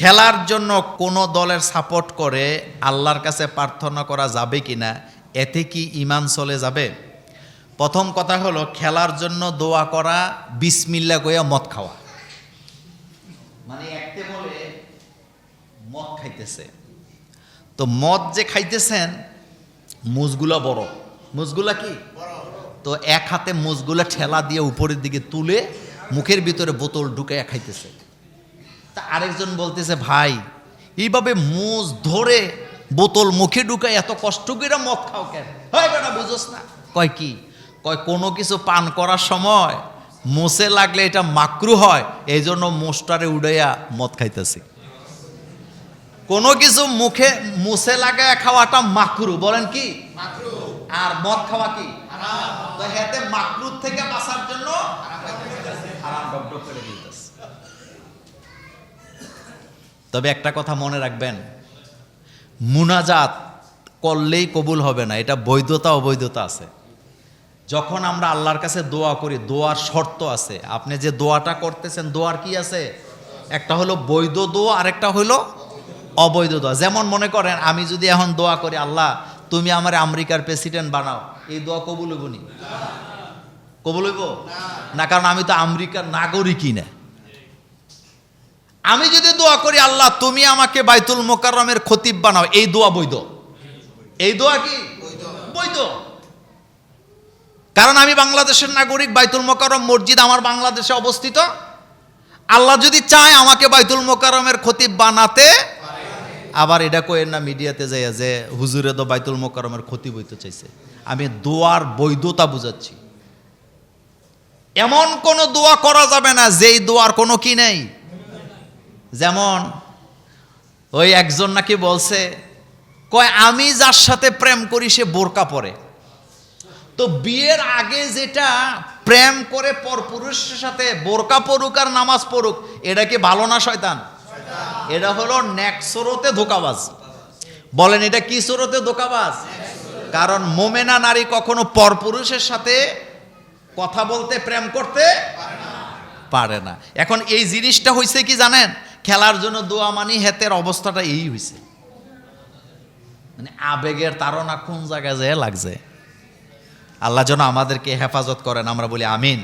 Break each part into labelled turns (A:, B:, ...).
A: খেলার জন্য কোনো দলের সাপোর্ট করে আল্লাহর কাছে প্রার্থনা করা যাবে কিনা, এতে কি ঈমান চলে যাবে? প্রথম কথা হলো, খেলার জন্য দোয়া করা বিসমিল্লাহ কইয়া মদ খাওয়া, মানে একতে বলে মদ খাইতেছে, তো মদ যে খাইতেছেন মুজগুলা বড়, মুজগুলা কি তো এক হাতে মুজগুলা ঠেলা দিয়ে উপরের দিকে তুলে মুখের ভিতরে বোতল ঢুকাইয়া খাইতেছে। তা আরেকজন বলতেছে, ভাই এইভাবে মুজ ধরে বোতল মুখে ঢুকাই এত কষ্ট করে মদ খাও কেন? হয় বেটা বুঝোস না? কয় কি? কয় কোনো কিছু পান করার সময় মুছে লাগলে এটা মাকরু হয়, এই জন্য মুছটারে উড়াইয়া মদ খাইতেছি। কোনো কিছু মুখে মুছে লাগায় খাওয়াটা মাকরু, বলেন কি? আর মদ খাওয়া কি? তো হেতে মাকরুর থেকে বাঁচার জন্য হারাম ডক করে দিতেছে। তবে একটা কথা মনে রাখবেন, মুনাজাত করলেই কবুল হবে না, এটা বৈধতা অবৈধতা আছে। যখন আমরা আল্লাহর কাছে দোয়া করি, দোয়ার শর্ত আছে। আপনি যে দোয়াটা করতেছেন, দোয়ার কি আছে? একটা হলো বৈধ দোয়া, আরেকটা হলো অবৈধ দোয়া। যেমন মনে করেন, আমি যদি এখন দোয়া করি, আল্লাহ তুমি আমার আমেরিকার প্রেসিডেন্ট বানাও, এই দোয়া কবুল হইব নি? কবুল হইব না, কারণ আমি তো আমেরিকার নাগরিকই না। আমি যদি দোয়া করি, আল্লাহ তুমি আমাকে বাইতুল মোকাররমের খতিব বানাও, এই দোয়া বৈধ। এই দোয়া কি বৈধ? কারণ আমি বাংলাদেশের নাগরিক, বাইতুল মোকাররম মসজিদ আমার বাংলাদেশে অবস্থিত। আল্লাহ যদি চায় আমাকে বাইতুল মোকাররমের খতিব বানাতে, আবার এটা কইেন না মিডিয়াতে যাইয়া যে হুজুরে তো বাইতুল মোকাররমের খতিব হইতে চাইছে। আমি দোয়ার বৈধতা বুঝাচ্ছি। এমন কোন দোয়া করা যাবে না যেই দোয়ার কোনো কি নেই। যেমন ওই একজন নাকি বলছে, কয় আমি যার সাথে প্রেম করি সে বোরকা পরে। তো বিয়ের আগে যেটা প্রেম করে পরপুরুষের সাথে বোরকা পড়ুক আর নামাজ পড়ুক, এটা কি ভালো না শয়তান? এটা হলো নেক্সরতে ধোঁকাবাজ। বলেন এটা কি সুরতে ধোঁকাবাজ? কারণ মোমেনা নারী কখনো পরপুরুষের সাথে কথা বলতে, প্রেম করতে পারে না। এখন এই জিনিসটা হইছে কি জানেন? খেলার জন্য দোয়া মানি হেতের অবস্থাটা এই হইছে, মানে আবেগের তাড়না কোন জায়গায় যায় লাগছে। আল্লাহ যেন আমাদেরকে হেফাজত করেন, আমরা বলি আমিন।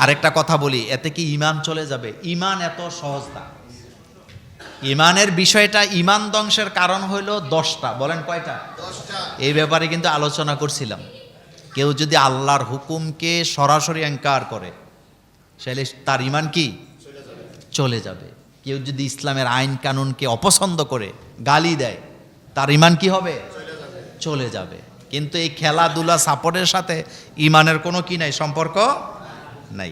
A: আরেকটা কথা বলি, এতে কি ঈমান চলে যাবে? ঈমান এত সহজ না। ঈমানের বিষয়টা, ঈমান ধ্বংসের কারণ হইল 10টা। বলেন কয়টা? 10টা। এই ব্যাপারে কিন্তু আলোচনা করছিলাম। কেউ যদি আল্লাহর হুকুমকে সরাসরি ইনকার করে, তাহলে তার ঈমান কি চলে যাবে। কেউ যদি ইসলামের আইন কানুনকে অপছন্দ করে, গালি দেয়, তার ঈমান কি হবে? চলে যাবে। কিন্তু এই খেলাধুলা সাপোর্টের সাথে ঈমানের কোনো কি নাই, সম্পর্ক নাই।